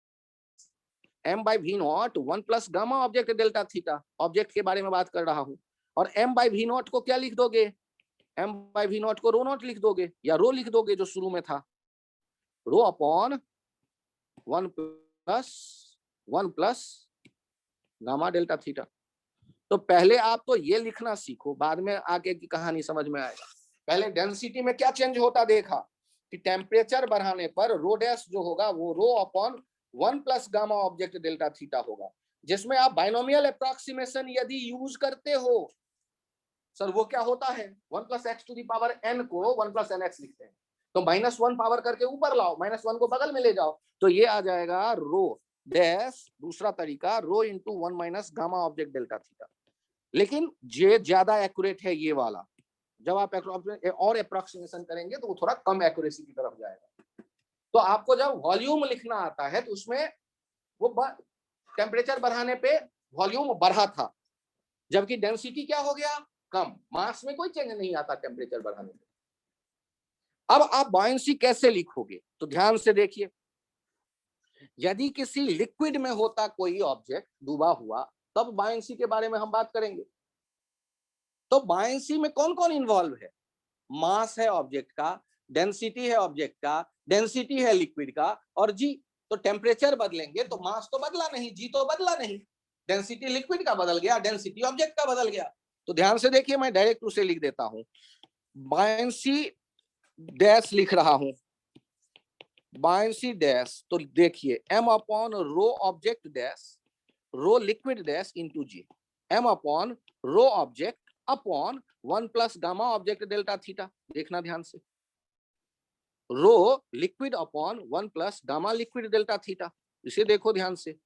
m by V naught 1 plus gamma object delta theta, object के बारे में बात कर रहा हूं। और m बाई वी नॉट को क्या लिख दोगे? m बाई वी नॉट को रो नॉट लिख दोगे या रो लिख दोगे जो शुरू में था, rho upon 1 plus gamma delta theta. तो पहले आप तो ये लिखना सीखो, बाद में आगे की कहानी समझ में आएगा। पहले डेंसिटी में क्या चेंज होता देखा कि टेम्परेचर बढ़ाने पर रो डैश जो होगा वो rho upon 1 plus gamma object delta theta होगा, जिसमें आप बाइनोमियल अप्रॉक्सीमेशन यदि यूज करते हो सर वो क्या होता है, 1 plus x to the power n को 1 प्लस एन एक्स लिखते हैं, तो -1 पावर करके ऊपर लाओ, -1 को बगल में ले जाओ, तो ये आ जाएगा रो डैश, दूसरा तरीका rho into 1 minus gamma object delta theta. लेकिन ये ज्यादा एक्यूरेट है ये वाला, जब आप और अप्रॉक्सीमेशन करेंगे तो वो थोड़ा कम एक्यूरेसी की तरफ जाएगा। तो आपको जब वॉल्यूम लिखना आता है तो उसमें वो टेम्परेचर बढ़ाने पे वॉल्यूम बढ़ा था, जबकि डेंसिटी क्या हो गया, कम। मास में कोई चेंज नहीं आता टेम्परेचर बढ़ाने में। अब आप बायंसी कैसे लिखोगे, तो ध्यान से देखिए, यदि किसी लिक्विड में होता कोई ऑब्जेक्ट डूबा हुआ, तब बायंसी के बारे में हम बात करेंगे। तो बायंसी में कौन कौन इन्वॉल्व है, मास है ऑब्जेक्ट का, डेंसिटी है ऑब्जेक्ट का, डेंसिटी है लिक्विड का, और जी। तो टेम्परेचर बदलेंगे तो मास तो बदला नहीं, जी तो बदला नहीं, डेंसिटी लिक्विड का बदल गया, डेंसिटी ऑब्जेक्ट का बदल गया। तो ध्यान से देखिए, मैं डायरेक्ट उसे लिख देता हूं, बायंसी डैश लिख रहा हूं, बायंसी डैश। तो देखिए m upon rho object dash rho liquid dash into G, m upon rho object upon 1 plus gamma object delta theta. देखना ध्यान से, rho liquid upon 1 plus gamma liquid delta theta, इसे देखो ध्यान से।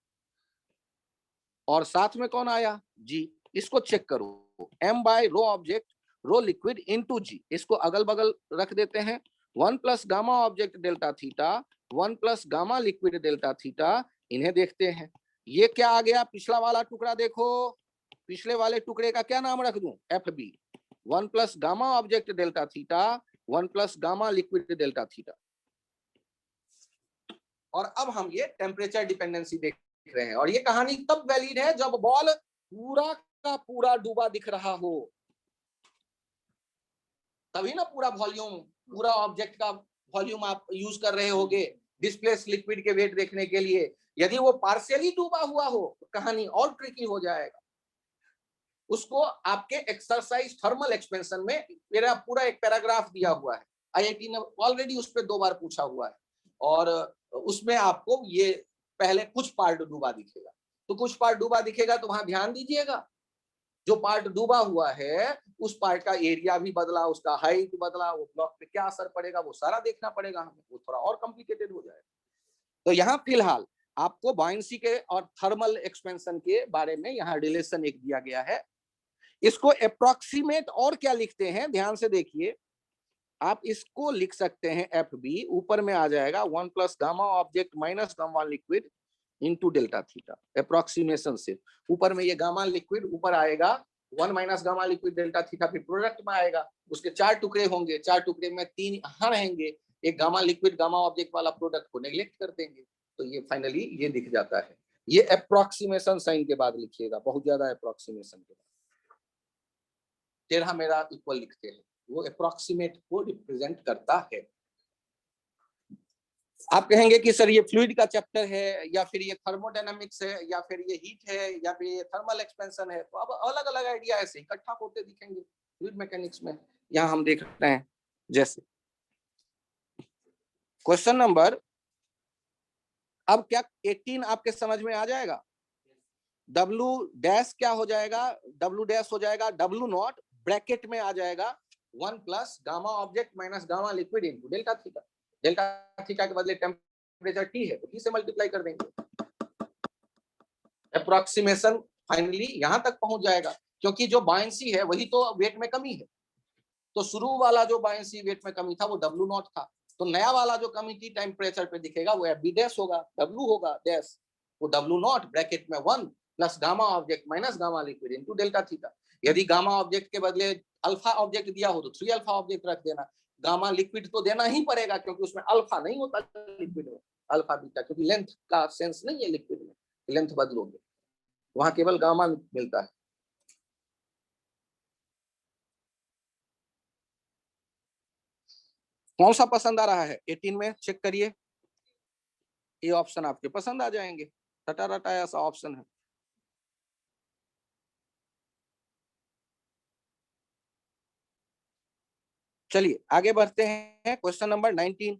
और साथ में कौन आया, जी। इसको चेक करो, m बाय रो ऑब्जेक्ट रो लिक्विड इंटू जी, इसको अगल बगल रख देते हैं, 1 plus gamma object delta theta 1 plus gamma liquid delta theta. इन्हें देखते हैं, ये क्या आ गया, पिछला वाला टुकड़ा देखो, पिछले वाले टुकड़े का क्या नाम रख दूं, F B, 1 plus gamma object delta theta 1 plus gamma liquid delta theta. और अब हम ये टेम्परेचर डिपेंडेंसी देख रहे हैं, और ये कहानी तब वैलिड है जब बॉल पूरा का पूरा डूबा दिख रहा हो, तभी ना पूरा वॉल्यूम, पूरा ऑब्जेक्ट का वॉल्यूम आप यूज कर रहे होगे डिस्प्लेस लिक्विड के वेट देखने के लिए। यदि वो पार्शियली डूबा हुआ हो तो कहानी और ट्रिकी हो जाएगा। उसको आपके एक्सरसाइज थर्मल एक्सपेंशन में मेरा पूरा एक पैराग्राफ दिया हुआ है, आईआईटी ने ऑलरेडी उस पर 2 बार पूछा हुआ है, और उसमें आपको ये पहले कुछ पार्ट डूबा दिखेगा, तो कुछ पार्ट डूबा दिखेगा तो वहां ध्यान दीजिएगा, जो पार्ट डूबा हुआ है उस पार्ट का एरिया भी बदला, उसका हाइट बदला, वो ब्लॉक पे क्या असर पड़ेगा वो सारा देखना पड़ेगा हमें, वो थोड़ा और कॉम्प्लिकेटेड हो जाएगा। तो यहाँ फिलहाल आपको बायंसी के और थर्मल एक्सपेंशन के बारे में यहाँ रिलेशन एक दिया गया है। इसको अप्रोक्सीमेट और क्या लिखते हैं, ध्यान से देखिए, आप इसको लिख सकते हैं एफ बी, ऊपर में आ जाएगा 1 plus gamma object minus gamma liquid into delta theta. Approximation से ऊपर में ये गामा लिक्विड ऊपर आएगा, 1 minus gamma liquid delta theta फिर प्रोडक्ट में आएगा, उसके 4 टुकड़े होंगे, 4 टुकड़े में 3 यहाँ रहेंगे, एक गामा लिक्विड गामा ऑब्जेक्ट वाला प्रोडक्ट को नेग्लेक्ट कर देंगे, तो ये फाइनली ये दिख जाता है। ये अप्रोक्सीमेशन साइन के बाद लिखिएगा, बहुत ज्यादा अप्रोक्सीमेशन के बाद टेढ़ा मेरा इक्वल लिखते हैं, वो अप्रोक्सीमेट को रिप्रेजेंट करता है। आप कहेंगे कि सर ये फ्लूइड का चैप्टर है, या फिर ये थर्मोडायनामिक्स है, या फिर ये हीट है, या फिर ये थर्मल एक्सपेंशन है, तो अब अलग अलग आइडिया ऐसे इकट्ठा होते दिखेंगे फ्लूइड मैकेनिक्स में। यहाँ हम देख रहे हैं जैसे क्वेश्चन नंबर, अब क्या 18 आपके समझ में आ जाएगा, डब्लू डैश क्या हो जाएगा, डब्लू डैश हो जाएगा डब्लू नॉट ब्रैकेट में आ जाएगा 1 plus gamma object minus gamma liquid into delta theta. Delta theta के बदले टेम्परेचर टी है तो टी से मल्टीप्लाई कर देंगे। अप्रोक्सीमेशन फाइनली यहां तक पहुंच जाएगा, क्योंकि जो बायंसी है वही तो वेट में कमी है, तो शुरू वाला जो बायंसी वेट में कमी था वो डब्लू नॉट था, तो नया वाला जो कमी थी टेम्परेचर पे दिखेगा वो एफ बी डैश होगा, डब्लू होगा डैश, वो डब्लू नॉट ब्रैकेट में 1 plus gamma object minus gamma liquid into delta theta. यदि गामा ऑब्जेक्ट के बदले अल्फा ऑब्जेक्ट दिया हो तो 3 अल्फा ऑब्जेक्ट रख देना, गामा लिक्विड तो देना ही पड़ेगा क्योंकि उसमें अल्फा नहीं होता लिक्विड में, अल्फा बीटा, क्योंकि लेंथ का सेंस नहीं है लिक्विड में, लेंथ बदलोगे, वहां केवल गामा मिलता है। कौन सा पसंद आ रहा है 18 में, चेक करिए, ये ऑप्शन आपके पसंद आ जाएंगे, रटा रटा ऐसा ऑप्शन है। चलिए आगे बढ़ते हैं, क्वेश्चन नंबर 19।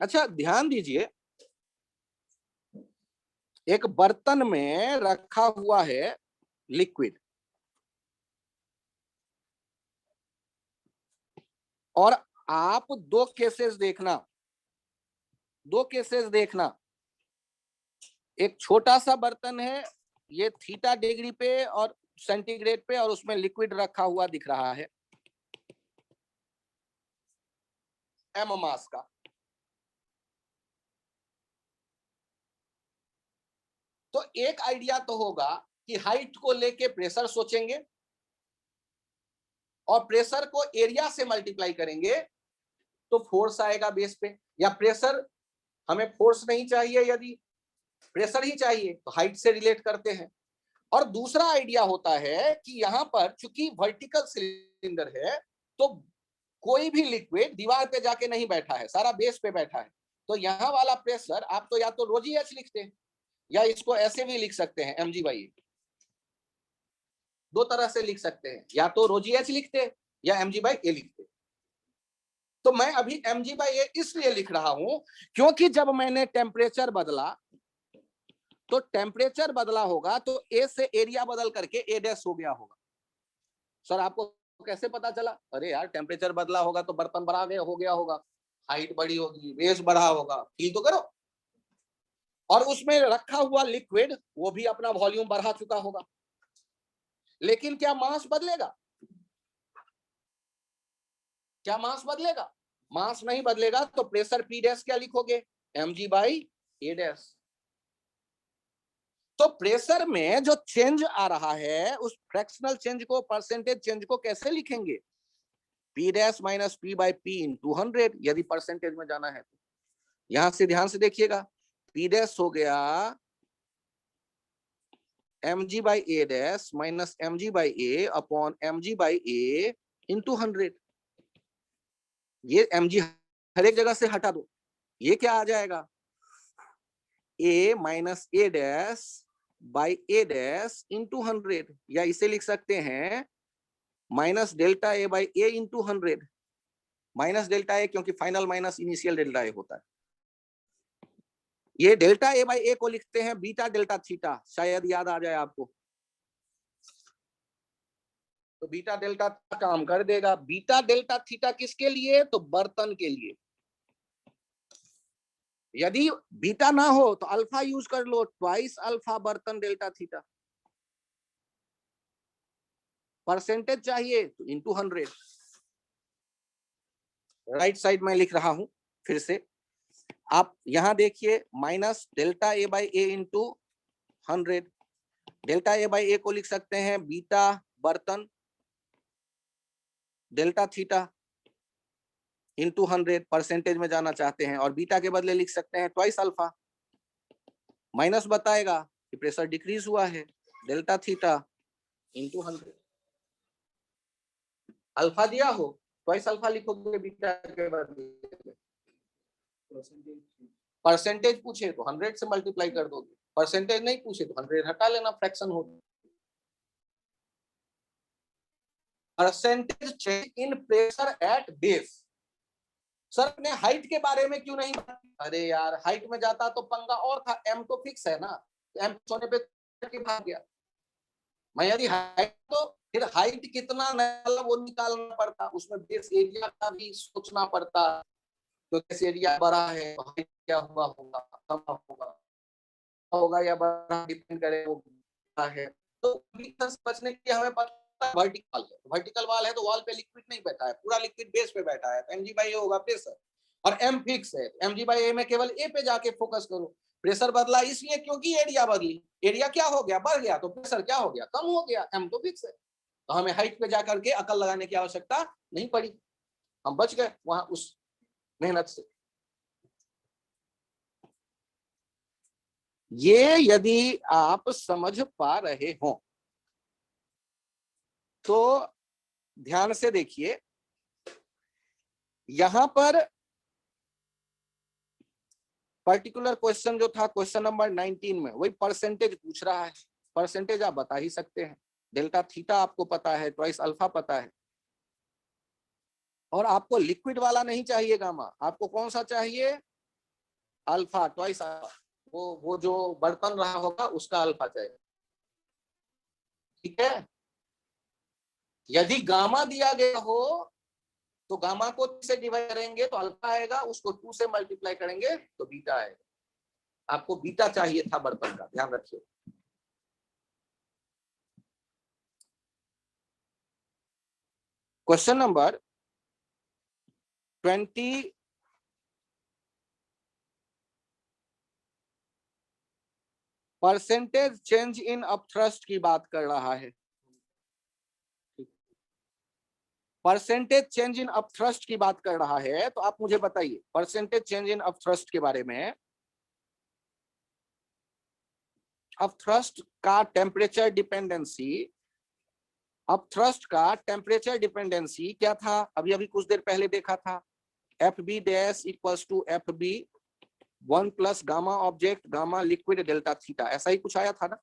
अच्छा ध्यान दीजिए, एक बर्तन में रखा हुआ है लिक्विड, और आप 2 केसेस देखना, 2 केसेस देखना, एक छोटा सा बर्तन है, ये थीटा डिग्री पे और सेंटीग्रेड पे, और उसमें लिक्विड रखा हुआ दिख रहा है। m मास का। तो एक आइडिया तो होगा कि हाइट को लेके प्रेशर सोचेंगे और प्रेशर को एरिया से मल्टीप्लाई करेंगे तो फोर्स आएगा बेस पे, या प्रेशर, हमें फोर्स नहीं चाहिए, यदि प्रेशर ही चाहिए तो हाइट से रिलेट करते हैं। और दूसरा आइडिया होता है कि यहां पर चूंकि वर्टिकल सिलेंडर है तो कोई भी लिक्विड दीवार पे जाके नहीं बैठा है, सारा बेस पे बैठा है, तो यहां वाला प्रेशर आप तो या तो रोजी एच लिखते हैं या इसको ऐसे भी लिख सकते हैं mg/a। दो तरह से लिख सकते हैं, या तो रोजी एच लिखते या mg/a लिखते। तो मैं अभी mg/a इसलिए लिख रहा हूं क्योंकि जब मैंने टेम्परेचर बदला तो टेम्परेचर बदला होगा तो ए से एरिया बदल करके ए डैश हो गया होगा। सर आपको कैसे पता चला? अरे यार टेम्परेचर बदला होगा तो बर्तन बड़ा हो गया होगा, हाइट बड़ी होगी, बेस बढ़ा होगा, फील तो करो। और उसमें रखा हुआ लिक्विड वो भी अपना वॉल्यूम बढ़ा चुका होगा, लेकिन क्या मास बदलेगा? क्या मास बदलेगा? मास नहीं बदलेगा तो प्रेशर पी डैश क्या लिखोगे? mg/a dash. तो प्रेशर में जो चेंज आ रहा है उस फ्रैक्शनल चेंज को, परसेंटेज चेंज को कैसे लिखेंगे? P dash minus P by P into 100 यदि परसेंटेज में जाना है तो। यहां से ध्यान से देखिएगा, P डैश हो गया mg/a dash minus mg/a upon mg/a into 100। ये mg हर एक जगह से हटा दो, ये क्या आ जाएगा? a minus a dash by a dash into 100, या इसे लिख सकते हैं minus delta A by A into 100। Minus delta A क्योंकि final minus initial delta A होता है। ये डेल्टा ए बाई ए को लिखते हैं बीटा डेल्टा थीटा, शायद याद आ जाए आपको। तो बीटा डेल्टा काम कर देगा। बीटा डेल्टा थीटा किसके लिए? तो बर्तन के लिए। यदि बीटा ना हो तो अल्फा यूज कर लो, ट्वाइस अल्फा बर्तन डेल्टा थीटा। परसेंटेज चाहिए तो इंटू 100। राइट साइड में लिख रहा हूं फिर से, आप यहां देखिए minus delta A by A into 100। Delta A by A को लिख सकते हैं बीटा बर्तन डेल्टा थीटा इंटू 100, परसेंटेज में जाना चाहते हैं, और बीटा के बदले लिख सकते हैं ट्वाइस अल्फा। माइनस बताएगा कि प्रेशर डिक्रीज हुआ है, डेल्टा थीटा इंटू 100। अल्फा दिया हो ट्वाइस अल्फा लिखोगे बीटा के बदले। परसेंटेज पूछे तो 100 से मल्टीप्लाई कर दोगे, परसेंटेज नहीं पूछे तो 100 हटा लेना, फ्रैक्शन हो। Percentage change in pressure at base. Sir ने हाइट के बारे में क्यों नहीं? अरे यार हाइट में जाता तो पंगा और था, एम तो फिक्स है ना, एम सोने पे भाग गया। मैं यदि हाइट तो फिर हाइट कितना वो निकालना पड़ता, उसमें बेस एरिया का भी सोचना पड़ता, तो बेस एरिया बड़ा है तो हाइट क्या हुआ होगा, कम होगा या बड़ा, डिपेंड करे वो है। तो बचने के लिए हमें पता वर्टिकल है, वर्टिकल वॉल है तो वॉल पे लिक्विड नहीं बैठा है, पूरा लिक्विड बेस पे बैठा है, तो mg/a होगा प्रेशर, और m फिक्स है, mg/a में केवल a पे जाके फोकस करो। प्रेशर बदला इसलिए क्योंकि एरिया बदली, एरिया क्या हो गया? बढ़ गया, तो प्रेशर क्या हो गया? कम हो गया, m तो फिक्स है, तो हमें हाइट पे जाकर के अकल लगाने की आवश्यकता नहीं पड़ी, हम बच गए वहां उस मेहनत से। ये यदि आप समझ पा रहे हो तो ध्यान से देखिए, यहां पर पर्टिकुलर क्वेश्चन जो था क्वेश्चन नंबर 19 में वही परसेंटेज पूछ रहा है। परसेंटेज आप बता ही सकते हैं, डेल्टा थीटा आपको पता है, ट्वाइस अल्फा पता है, और आपको लिक्विड वाला नहीं चाहिए गामा, आपको कौन सा चाहिए? अल्फा, ट्वाइस अल्फा, वो जो बर्तन रहा होगा उसका अल्फा चाहिए। ठीक है, यदि गामा दिया गया हो तो गामा को 2 से डिवाइड करेंगे तो अल्फा आएगा, उसको 2 से मल्टीप्लाई करेंगे तो बीटा आएगा। आपको बीटा चाहिए था बर्तन का, ध्यान रखिए। Question number 20 percentage change in upthrust की बात कर रहा है। परसेंटेज चेंज इन अपथ्रस्ट की बात कर रहा है, तो आप मुझे बताइए परसेंटेज चेंज इन अपथ्रस्ट के बारे में। अपथ्रस्ट का टेम्परेचर डिपेंडेंसी, अपथ्रस्ट का टेम्परेचर डिपेंडेंसी क्या था? अभी अभी कुछ देर पहले देखा था, F B dash equals to F B 1 plus gamma object gamma liquid delta theta, ऐसा ही कुछ आया था ना।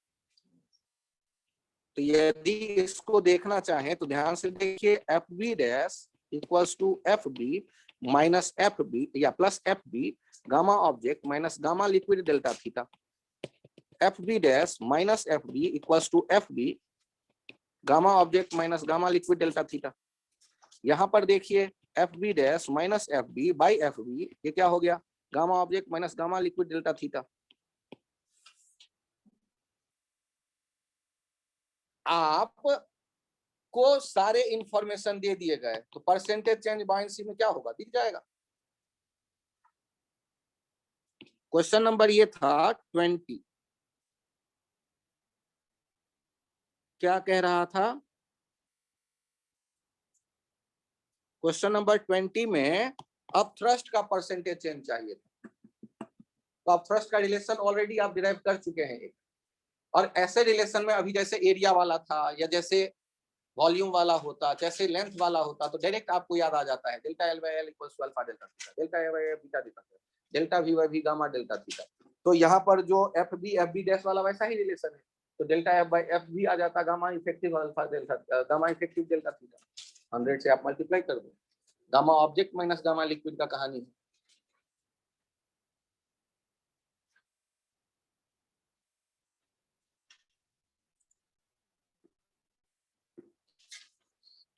तो यदि इसको देखना चाहें तो ध्यान से देखिए, F B dash equals to F B minus F B या plus F B gamma object minus gamma liquid delta theta. F B dash minus F B equals to F B gamma object minus gamma liquid delta theta. यहां पर देखिए F B dash minus F B by F B, ये क्या हो गया? Gamma object minus gamma liquid delta theta. आप को सारे इंफॉर्मेशन दे दिए गए तो परसेंटेज चेंज बायनेंसी में क्या होगा, दिख जाएगा। क्वेश्चन नंबर ये था 20, क्या कह रहा था? क्वेश्चन नंबर 20 में अपथ्रस्ट का परसेंटेज चेंज चाहिए था। तो अपथ्रस्ट का रिलेशन ऑलरेडी आप डिराइव कर चुके हैं एक, और ऐसे रिलेशन में अभी जैसे एरिया वाला था या जैसे वॉल्यूम वाला होता, जैसे लेंथ वाला होता, तो डायरेक्ट आपको याद आ जाता है delta L by L equals to alpha delta theta, delta A by beta theta, delta V by V gamma delta theta. तो यहाँ पर जो एफ बी डैश वाला वैसा ही रिलेशन है, तो डेल्टा एफ बाई एफ भी आ जाता gamma effective alpha delta gamma effective delta theta. 100 से आप मल्टीप्लाई कर दो, gamma object minus gamma liquid का कहानी है।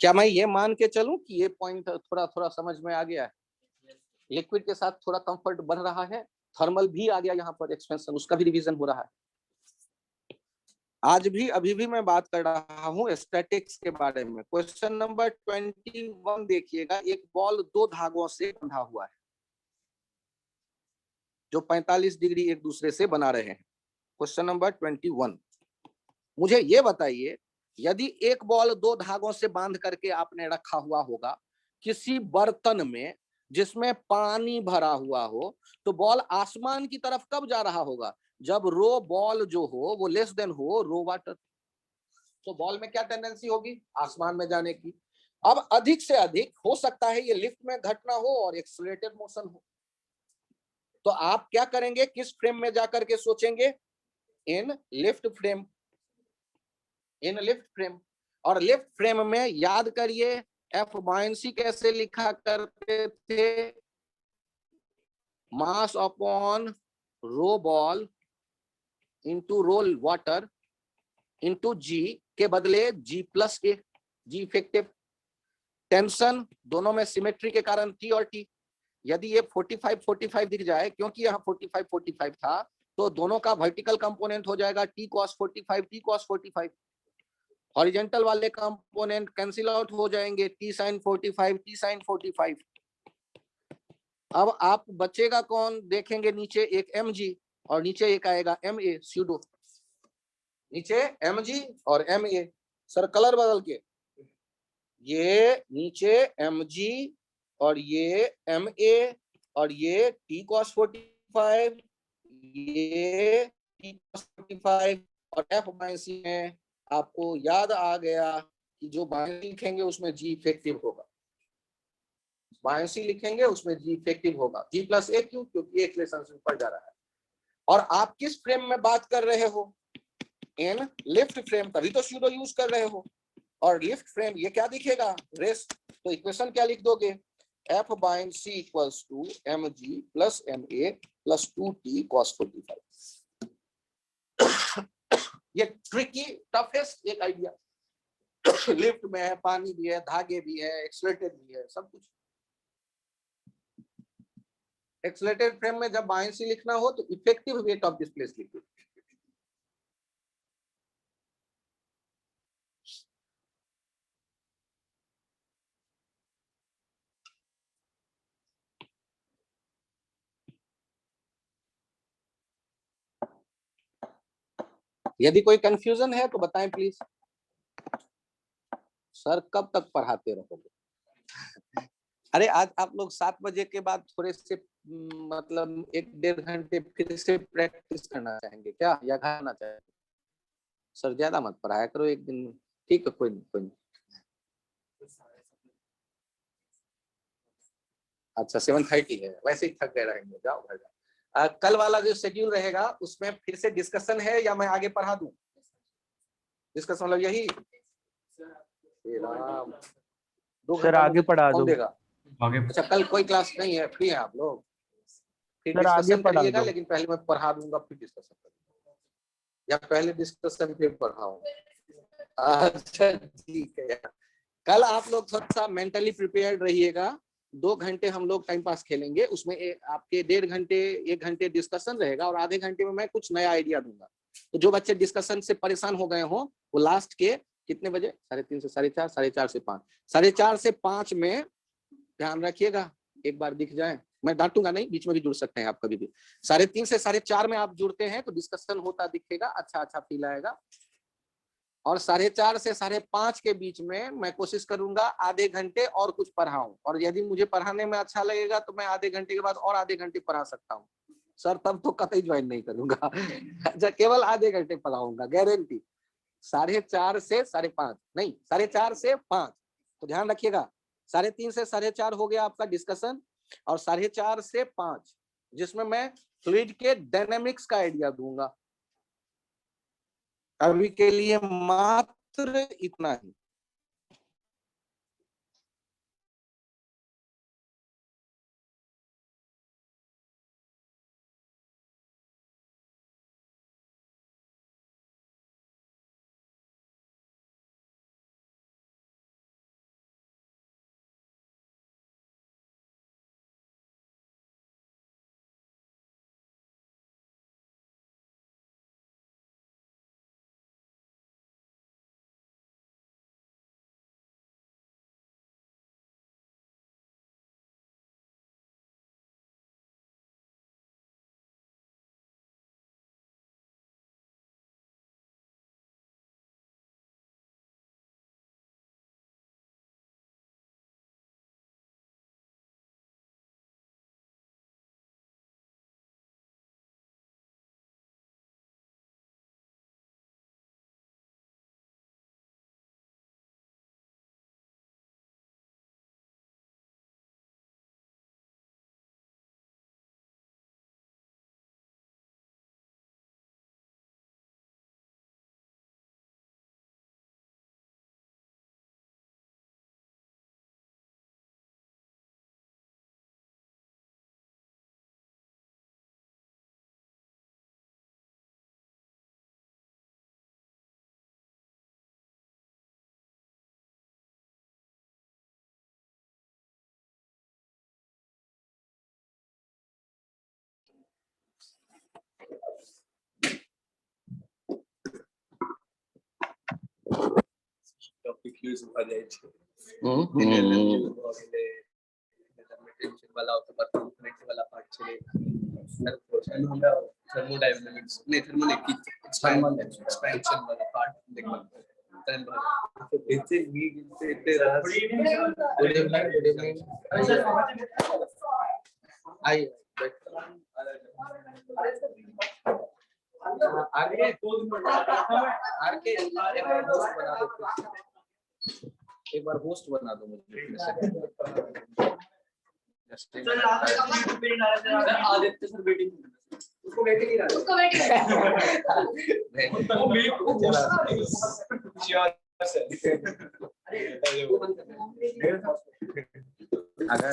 क्या मैं ये मान के चलूं कि ये पॉइंट थोड़ा थोड़ा समझ में आ गया है? लिक्विड के साथ थोड़ा कंफर्ट बढ़ रहा है, थर्मल भी आ गया यहाँ पर एक्सपेंशन, उसका भी रिवीजन हो रहा है। आज भी अभी भी मैं बात कर रहा हूँ स्टैटिक्स के बारे में। क्वेश्चन नंबर 21 देखिएगा, एक बॉल दो धागों से बंधा हुआ है जो 45 डिग्री एक दूसरे से बना रहे हैं। क्वेश्चन नंबर 21, मुझे ये बताइए, यदि एक बॉल दो धागों से बांध करके आपने रखा हुआ होगा किसी बर्तन में जिसमें पानी भरा हुआ हो, तो बॉल आसमान की तरफ कब जा रहा होगा? जब रो बॉल जो हो वो लेस देन हो रो वाटर। तो बॉल में क्या टेंडेंसी होगी? आसमान में जाने की। अब अधिक से अधिक हो सकता है ये लिफ्ट में घटना हो और एक्सेलरेटेड मोशन हो, तो आप क्या करेंगे? किस फ्रेम में जाकर के सोचेंगे? In lift frame, in lift frame. और लिफ्ट फ्रेम में याद करिए एफ बायनेंसी कैसे लिखा करते थे? Mass upon rho ball into रोल वाटर इंटू जी के बदले G plus A, G effective. Tension दोनों में सिमेट्री के कारण टी और टी। यदि ये 45 दिख जाए, क्योंकि यहाँ 45 था, तो दोनों का वर्टिकल कंपोनेंट हो जाएगा T cos 45 T cos 45। Horizontal वाले कंपोनेंट कैंसिल आउट हो जाएंगे, टी साइन 45 टी साइन 45। अब आप बचेगा कौन? देखेंगे नीचे एक एम जी और नीचे एक आएगा एम ए स्यूडो। नीचे एम जी और एम ए, सर कलर बदल के, ये नीचे एम जी और ये एम ए और ये टी कॉस 45, ये टी कॉस 45 और एफ बायनेंसी में आपको याद आ गया कि जो बायनेंसी लिखेंगे उसमें जी इफेक्टिव होगा, बायनेंसी लिखेंगे उसमें जी इफेक्टिव होगा। जी प्लस ए क्यों? क्योंकि एक रिलेशनशिप पर जा रहा है। और आप किस फ्रेम में बात कर रहे हो? इन लिफ्ट फ्रेम, तभी तो स्यूडो यूज कर रहे हो। और लिफ्ट फ्रेम ये क्या दिखेगा? रेस्ट। तो इक्वेशन क्या लिख दोगे? F buoyancy equals to M G plus M A plus 2t cos 45। ये ट्रिकी टफेस्ट एक आइडिया। लिफ्ट में है, पानी भी है, धागे भी है, एक्सलेटेड भी है, सब कुछ। एक्सलेटेड फ्रेम में जब बायनेंसी लिखना हो तो effective weight of displaced liquid. यदि कोई कंफ्यूजन है तो बताएं प्लीज। सर कब तक पढ़ाते रहोगे? अरे आज आप लोग 7 बजे के बाद थोड़े से मतलब 1-1.5 घंटे फिर से प्रैक्टिस करना चाहेंगे क्या, या घर आना चाहेंगे? सर ज्यादा मत पढ़ाया करो एक दिन में। ठीक है, कोई नहीं। अच्छा 7:30 है, वैसे ही थक गए रहेंगे, जाओ घर जाओ। कल वाला जो शेड्यूल रहेगा उसमें फिर से डिस्कशन है या मैं आगे पढ़ा दूं? डिस्कशन मतलब यही सर आगे पढ़ा दो। देगा आगे। अच्छा कल कोई क्लास नहीं है, फ्री है आप लोग, फिर सर आगे डिस्कशन पढ़ा करिएगा, दो। लेकिन पहले मैं पढ़ा दूंगा फिर डिस्कशन करिएगा, या पहले डिस्कशन फिर पढ़ाऊंगा? अच्छा ठीक है। कल आप लोग थोड़ा सा मेंटली प्रिपेयर्ड रहिएगा। 2 घंटे हम लोग टाइम पास खेलेंगे, उसमें आपके 1.5 घंटे 1 घंटे डिस्कशन रहेगा और आधे घंटे में मैं कुछ नया आइडिया दूंगा। तो जो बच्चे डिस्कशन से परेशान हो गए हो वो लास्ट के कितने बजे, 3:30 से 4:30, 4:30 से 5, 4:30 से 5 में ध्यान रखिएगा, एक बार दिख जाए, मैं डांटूंगा नहीं, बीच में भी जुड़ सकते हैं आप कभी भी। 3:30 से 4:30 में आप जुड़ते हैं तो डिस्कशन होता दिखेगा, अच्छा फील आएगा। और 4:30 से 5:30 के बीच में मैं कोशिश करूंगा आधे घंटे और कुछ पढ़ाऊं, और यदि मुझे पढ़ाने में अच्छा लगेगा तो मैं आधे घंटे के बाद और आधे घंटे पढ़ा सकता हूं। सर तब तो कतई ज्वाइन नहीं करूंगा। अच्छा केवल आधे घंटे पढ़ाऊंगा, गारंटी। 4:30 से 5:30 नहीं, 4:30 से 5, तो ध्यान रखिएगा। 3:30 से 4:30 हो गया आपका डिस्कशन, और 4:30 से 5 जिसमें मैं फ्लूइड के डायनेमिक्स का आइडिया दूंगा। अभी के लिए मात्र इतना ही। टॉपिक यूज हो जाए छे वाला ऑटोमेटिक वाला पार्ट छे सर क्वेश्चन हमरा थर्मोडायनामिक्स ने थर्मल एक्सपेंशन वाला पार्ट देखबा तन तो कैसे भी इतने रास गुड इवनिंग आई आगे एक बार होस्ट बना दो मुझे। आदित्य सर वेटिंग, उसको वेटिंग ही रहा, उसको वेटिंग अगर